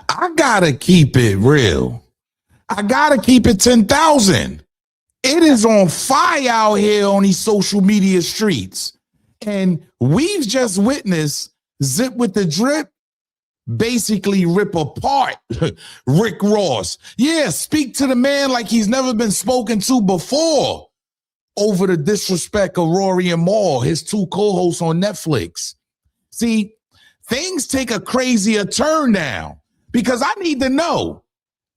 I gotta keep it real. I gotta keep it 10,000. It is on fire out here on these social media streets. And we've just witnessed Zipwitthedrip basically rip apart Rick Ross. Yeah, speak to the man like he's never been spoken to before over the disrespect of Rory and Mal, his two co-hosts on Netflix. See, things take a crazier turn now because I need to know,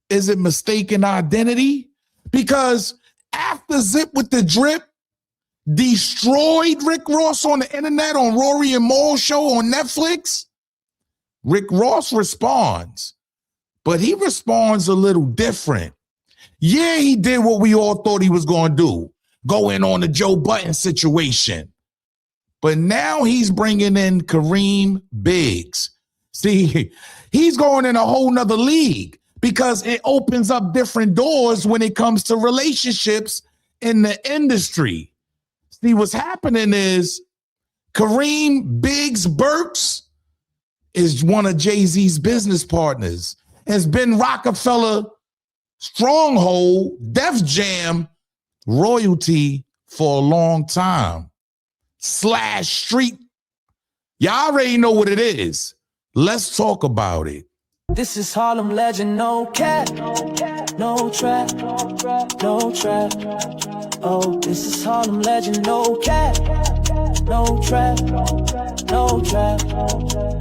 is it mistaken identity? Because after Zipwitthedrip destroyed Rick Ross on the internet on Rory and Mal show on Netflix, Rick Ross responds, but he responds a little different. Yeah, he did what we all thought he was going to do, go in on the Joe Budden situation. But now he's bringing in Kareem Biggs. See, he's going in a whole nother league because it opens up different doors when it comes to relationships in the industry. See, what's happening is Kareem Biggs Burks is one of Jay-Z's business partners, has been Roc-A-Fella Stronghold, Def Jam royalty for a long time. / street. Y'all already know what it is. Let's talk about it. This is Harlem legend, no cap, no trap, no trap. Oh, this is Harlem legend, no cap, no trap, no trap.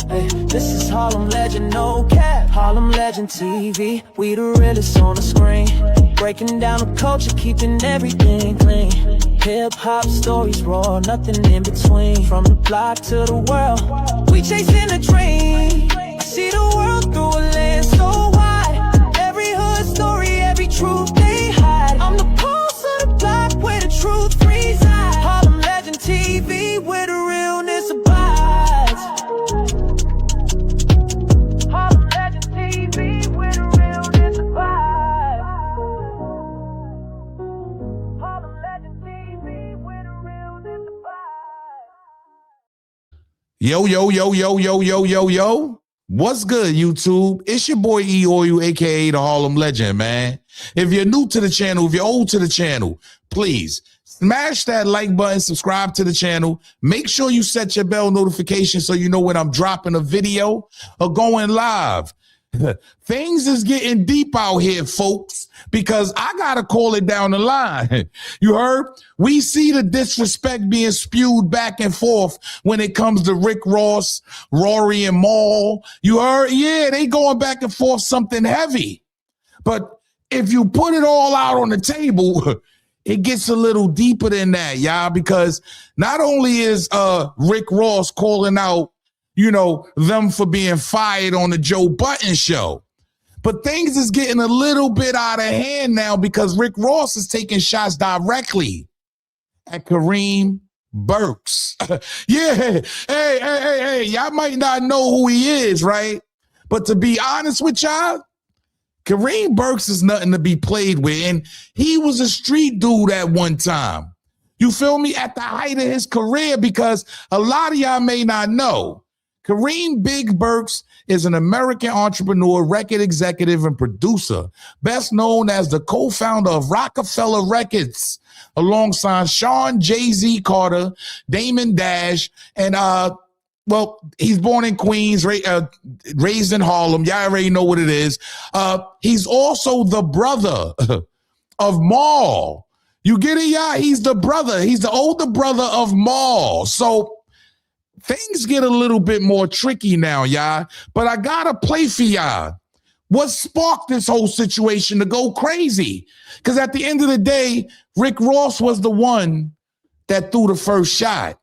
Hey, this is Harlem legend, no cap. Harlem legend TV, we the realest on the screen. Breaking down the culture, keeping everything clean. Hip-hop stories raw, nothing in between. From the block to the world, we chasing a dream. I see the world through a lens so wide. Every hood story, every truth they hide. I'm the pulse of the block where the truth resides. Harlem legend TV, where the realness abides. Harlem legend TV, where the realness abides. Harlem legend TV, where the realness abides. Yo, yo, yo, yo, yo, yo, yo, yo. What's good, YouTube? It's your boy E-Oil, aka the Harlem Legend, man. If you're new to the channel, if you're old to the channel, please smash that like button, subscribe to the channel. Make sure you set your bell notification so you know when I'm dropping a video or going live. Things is getting deep out here, folks, because I got to call it down the line. You heard? We see the disrespect being spewed back and forth when it comes to Rick Ross, Rory, and Mal. You heard? Yeah, they going back and forth something heavy. But if you put it all out on the table, it gets a little deeper than that, y'all, because not only is Rick Ross calling out, you know, them for being fired on the Joe Budden show, but things is getting a little bit out of hand now because Rick Ross is taking shots directly at Kareem Burks. Yeah, hey, y'all might not know who he is, right? But to be honest with y'all, Kareem Burks is nothing to be played with, and he was a street dude at one time. You feel me? At the height of his career, because a lot of y'all may not know, Kareem Big Burks is an American entrepreneur, record executive, and producer, best known as the co-founder of Roc-A-Fella Records, alongside Sean Jay-Z Carter, Damon Dash, and well, he's born in Queens, raised in Harlem. Y'all already know what it is. He's also the brother of Mal. You get it, y'all? He's the brother. He's the older brother of Mal. So things get a little bit more tricky now, y'all. But I gotta play for y'all what sparked this whole situation to go crazy. Because at the end of the day, Rick Ross was the one that threw the first shot.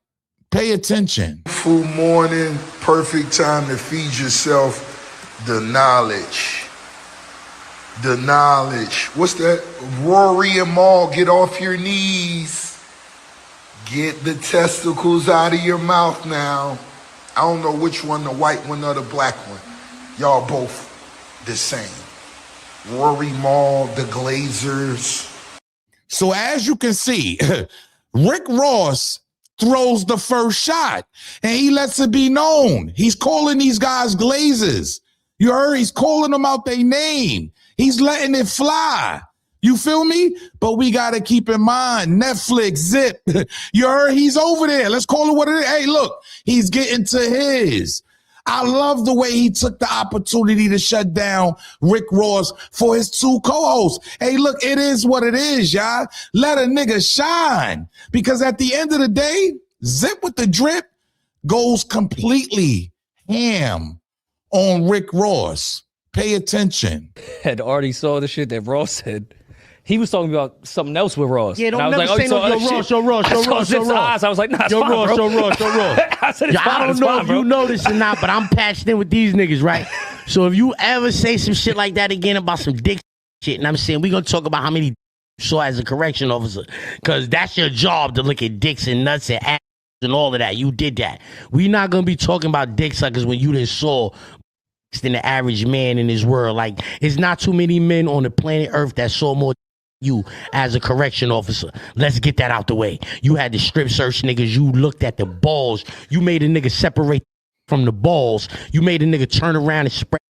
Pay attention. Full morning, perfect time to feed yourself the knowledge. The knowledge. What's that? Rory and Mal, get off your knees. Get the testicles out of your mouth now. I don't know which one, the white one or the black one. Y'all both the same. Rory Mal, the glazers. So as you can see, Rick Ross throws the first shot and he lets it be known. He's calling these guys glazers. You heard? He's calling them out their name. He's letting it fly. You feel me? But we got to keep in mind, Netflix, Zip, you heard? He's over there. Let's call it what it is. Hey, look, he's getting to his. I love the way he took the opportunity to shut down Rick Ross for his two co-hosts. Hey, look, it is what it is, y'all. Let a nigga shine. Because at the end of the day, Zipwitthedrip goes completely ham on Rick Ross. Pay attention. Had already saw the shit that Ross said. He was talking about something else with Ross. Yeah, don't and I never was say like, no, yo, Ross. I was like, nah, it's yo, fine, Ross, bro. yo, Ross. I said, it's fine, I don't it's know fine, if bro. you know this or not, but I'm patched in with these niggas, right? So if you ever say some shit like that again about some dick shit, and I'm saying we gonna talk about how many you saw as a correction officer, because that's your job to look at dicks and nuts and ass and all of that. You did that. We not gonna be talking about dick suckers when you didn't saw than the average man in this world. Like, it's not too many men on the planet Earth that saw more you as a correction officer. Let's get that out the way. You had the strip search niggas. You looked at the balls. You made a nigga separate from the balls. You made a nigga turn around and spread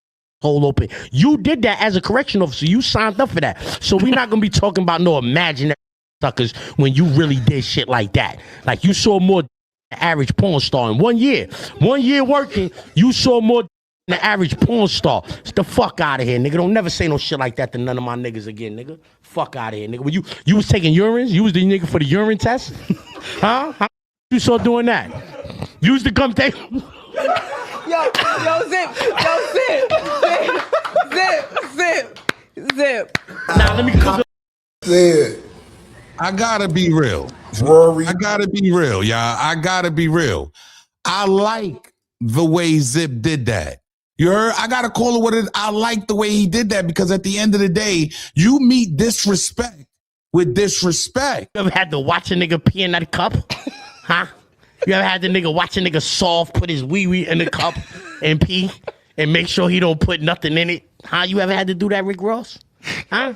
the hole open. You did that as a correction officer. You signed up for that. So we're not gonna be talking about no imaginary suckers when you really did shit like that. Like, you saw more than the average porn star in 1 year. 1 year working, you saw more than the average porn star. Get the fuck out of here, nigga. Don't never say no shit like that to none of my niggas again, nigga. Fuck out of here, nigga. When you was taking urines, you was the nigga for the urine test? Huh? How you saw doing that? You used to come take... Yo, Zip. Nah, let me cook Said, I gotta be real. Rory. I gotta be real, y'all. I gotta be real. I like the way Zip did that. You heard? I gotta call it what it is. I like the way he did that because at the end of the day, you meet disrespect with disrespect. You ever had to watch a nigga pee in that cup? Huh? You ever had the nigga watch a nigga soft put his wee-wee in the cup and pee and make sure he don't put nothing in it? Huh? You ever had to do that, Rick Ross? Huh?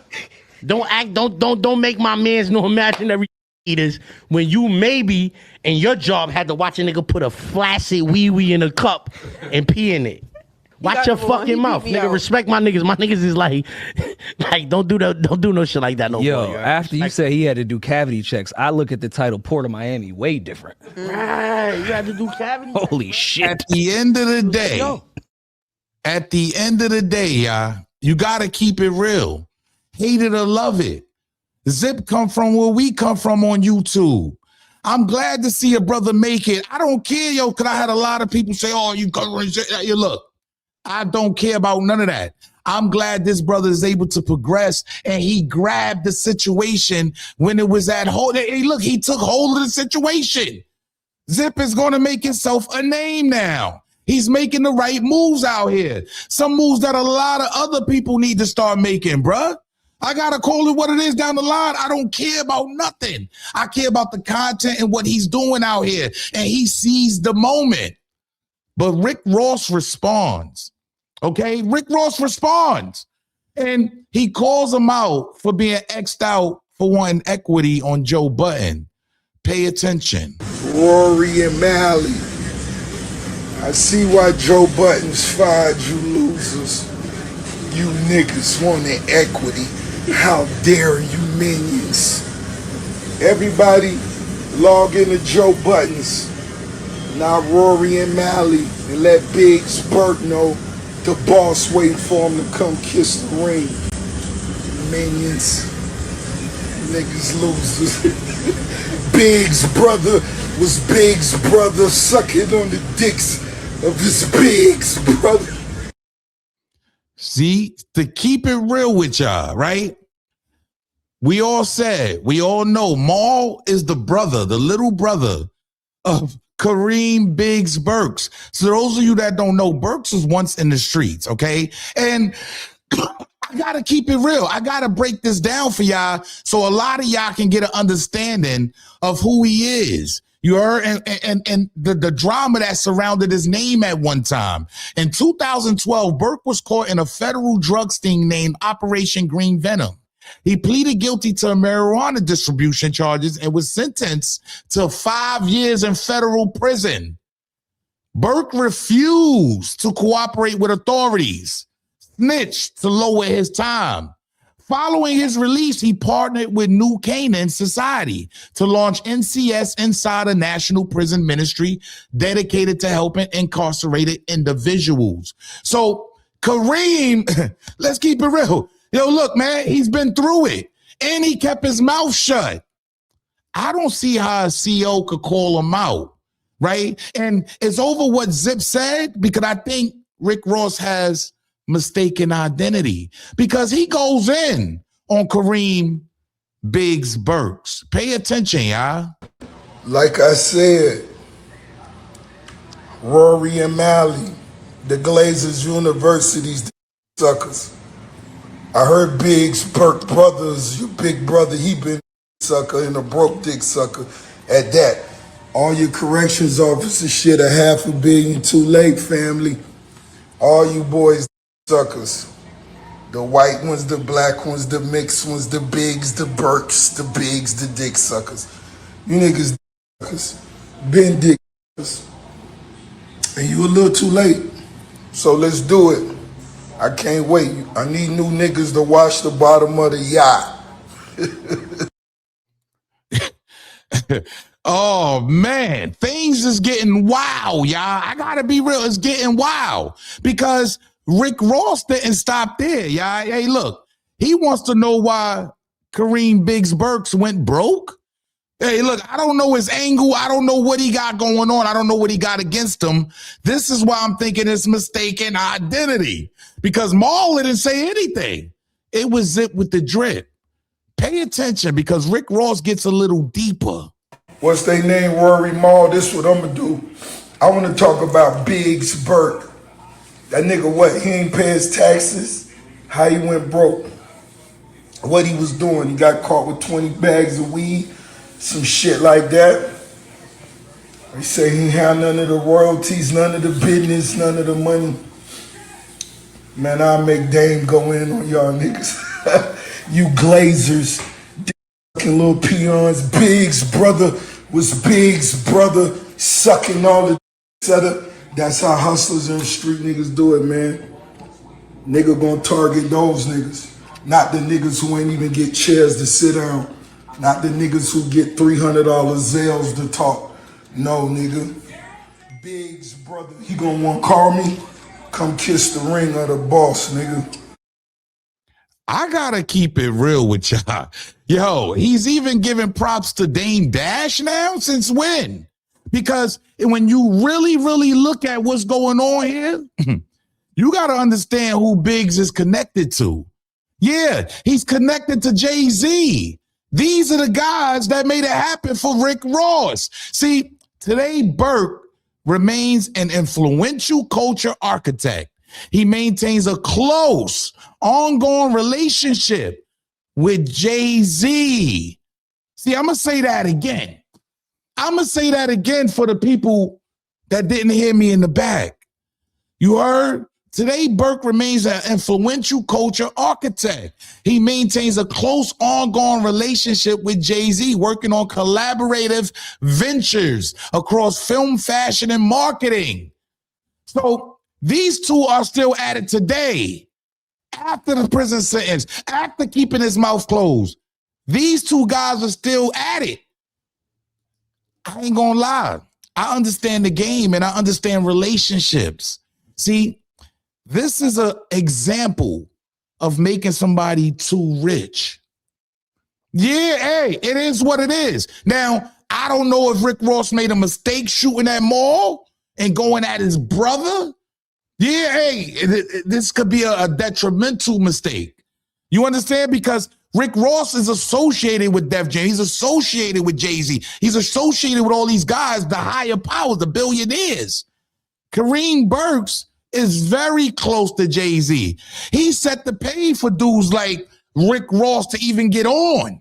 Don't make my mans no imaginary eaters when you maybe in your job had to watch a nigga put a flaccid wee-wee in a cup and pee in it. Watch your fucking mouth, nigga. Respect my niggas. My niggas is like don't do no shit like that no more. Yo, after you said he had to do cavity checks, I look at the title Port of Miami way different. Right, you had to do cavity. Holy shit. At the end of the day, y'all, you gotta keep it real. Hate it or love it. Zip come from where we come from on YouTube. I'm glad to see a brother make it. I don't care, yo, because I had a lot of people say, oh, you look. I don't care about none of that. I'm glad this brother is able to progress and he grabbed the situation when it was at hold. Hey, look, he took hold of the situation. Zip is going to make himself a name now. He's making the right moves out here. Some moves that a lot of other people need to start making, bruh. I got to call it what it is down the line. I don't care about nothing. I care about the content and what he's doing out here. And he sees the moment. But Rick Ross responds. Okay, Rick Ross responds. And he calls him out for being X'd out for wanting equity on Joe Budden. Pay attention. Rory and Mally. I see why Joe Budden's fired you losers. You niggas wanted equity. How dare you minions. Everybody log into Joe Budden's. Now Rory and Mally and let Biggs Burke know the boss waiting for him to come kiss the ring. Minions. Niggas losers. Biggs' brother was Biggs' brother sucking on the dicks of his Biggs' brother. See, to keep it real with y'all, right? We all know Mal is the brother, the little brother of Kareem Biggs Burks. So those of you that don't know, Burks was once in the streets, okay? And I gotta keep it real. I gotta break this down for y'all so a lot of y'all can get an understanding of who he is. You heard? And the drama that surrounded his name at one time. In 2012, Burke was caught in a federal drug sting named Operation Green Venom. He pleaded guilty to marijuana distribution charges and was sentenced to 5 years in federal prison. Burke refused to cooperate with authorities, snitched to lower his time. Following his release, he partnered with New Canaan Society to launch NCS inside a national prison ministry dedicated to helping incarcerated individuals. So Kareem, let's keep it real. Yo, look, man, he's been through it and he kept his mouth shut. I don't see how a CO could call him out, right? And it's over what Zip said, because I think Rick Ross has mistaken identity, because he goes in on Kareem Biggs Burks. Pay attention, y'all. Like I said, Rory and Mally, the Glazers Universities, the suckers. I heard Biggs Burke brothers, your big brother, he been a sucker and a broke dick sucker at that. All your corrections officer shit, $500 million too late, family. All you boys suckers. The white ones, the black ones, the mixed ones, the Biggs, the Burks, the Biggs, the dick suckers. You niggas suckers. Been dick suckers. And you a little too late. So let's do it. I can't wait. I need new niggas to wash the bottom of the yacht. Oh man, things is getting wild, y'all. I gotta be real, it's getting wild because Rick Ross didn't stop there, y'all. Hey, look, he wants to know why Kareem Biggs Burks went broke. Hey, look, I don't know his angle. I don't know what he got going on. I don't know what he got against him. This is why I'm thinking it's mistaken identity, because Mal didn't say anything. It was Zipwitthedrip. Pay attention, because Rick Ross gets a little deeper. What's they name? Rory Mal. This what I'm gonna do. I want to talk about Biggs Burke. That nigga, what? He ain't pay his taxes. How he went broke. What he was doing. He got caught with 20 bags of weed. Some shit like that. They say he ain't had none of the royalties, none of the business, none of the money. Man, I'll make Dame go in on y'all niggas. You glazers, fucking little peons. Biggs brother was Biggs brother sucking all the setup. That's how hustlers and street niggas do it, man. Nigga gonna target those niggas. Not the niggas who ain't even get chairs to sit down. Not the niggas who get $300 Zales to talk. No, nigga. Biggs brother, he gonna want to call me? Come kiss the ring of the boss, nigga. I gotta keep it real with y'all. Yo, he's even giving props to Dame Dash now? Since when? Because when you really, really look at what's going on here, you gotta understand who Biggs is connected to. Yeah, he's connected to Jay-Z. These are the guys that made it happen for Rick Ross. See, today Burke remains an influential culture architect. He maintains a close, ongoing relationship with Jay-Z. See, I'm going to say that again. I'm going to say that again for the people that didn't hear me in the back. You heard? Today, Burke remains an influential culture architect. He maintains a close, ongoing relationship with Jay-Z, working on collaborative ventures across film, fashion, and marketing. So these two are still at it today, after the prison sentence, after keeping his mouth closed. These two guys are still at it. I ain't gonna lie. I understand the game and I understand relationships. See, this is an example of making somebody too rich. Yeah, hey, it is what it is. Now, I don't know if Rick Ross made a mistake shooting at Mal and going at his brother. Yeah, hey, this could be a detrimental mistake. You understand? Because Rick Ross is associated with Def Jam. He's associated with Jay-Z. He's associated with all these guys, the higher powers, the billionaires. Kareem Burks is very close to Jay-Z. He set the pay for dudes like Rick Ross to even get on.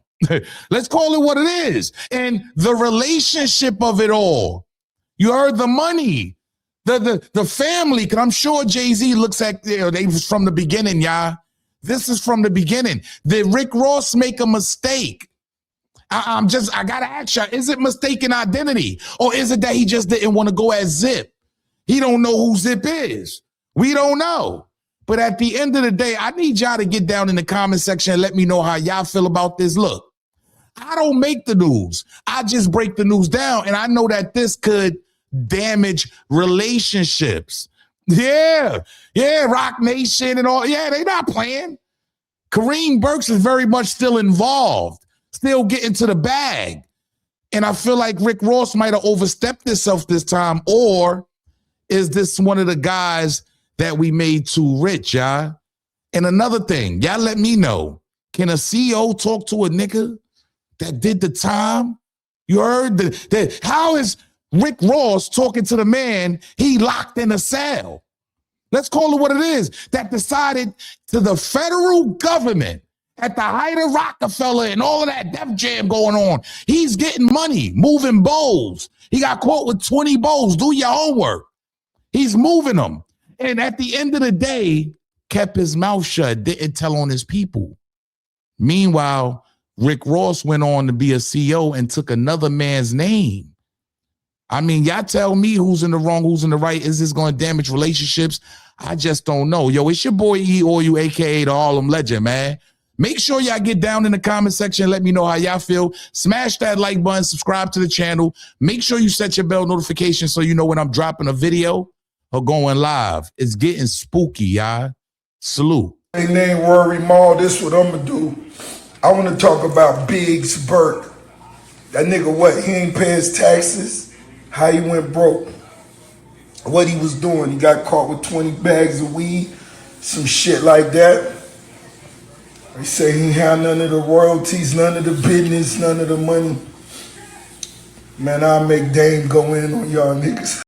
Let's call it what it is. And the relationship of it all. You heard the money, the family, because I'm sure Jay-Z looks at, they was from the beginning, y'all. This is from the beginning. Did Rick Ross make a mistake? I gotta ask y'all, is it mistaken identity? Or is it that he just didn't want to go as Zip? He don't know who Zip is. We don't know. But at the end of the day, I need y'all to get down in the comment section and let me know how y'all feel about this. Look, I don't make the news. I just break the news down, and I know that this could damage relationships. Yeah, Rock Nation and all. Yeah, they not playing. Kareem Burke is very much still involved, still getting to the bag. And I feel like Rick Ross might have overstepped himself this time, or is this one of the guys that we made too rich, y'all? And another thing, y'all let me know, can a CEO talk to a nigga that did the time? You heard that? How is Rick Ross talking to the man he locked in a cell? Let's call it what it is, that decided to the federal government at the height of Roc-A-Fella and all of that Def Jam going on. He's getting money, moving bowls. He got caught with 20 bowls. Do your homework. He's moving them. And at the end of the day, kept his mouth shut, didn't tell on his people. Meanwhile, Rick Ross went on to be a CEO and took another man's name. I mean, y'all tell me who's in the wrong, who's in the right. Is this going to damage relationships? I just don't know. Yo, it's your boy E or you, a.k.a. the Harlem Legend, man. Make sure y'all get down in the comment section and let me know how y'all feel. Smash that like button, subscribe to the channel. Make sure you set your bell notification so you know when I'm dropping a video or going live. It's getting spooky, y'all. Salute. Hey, name Rory Mal. This what I'm going to do. I want to talk about Biggs Burke. That nigga, what? He ain't pay his taxes. How he went broke. What he was doing. He got caught with 20 bags of weed. Some shit like that. They say he had none of the royalties, none of the business, none of the money. Man, I'll make Dame go in on y'all niggas.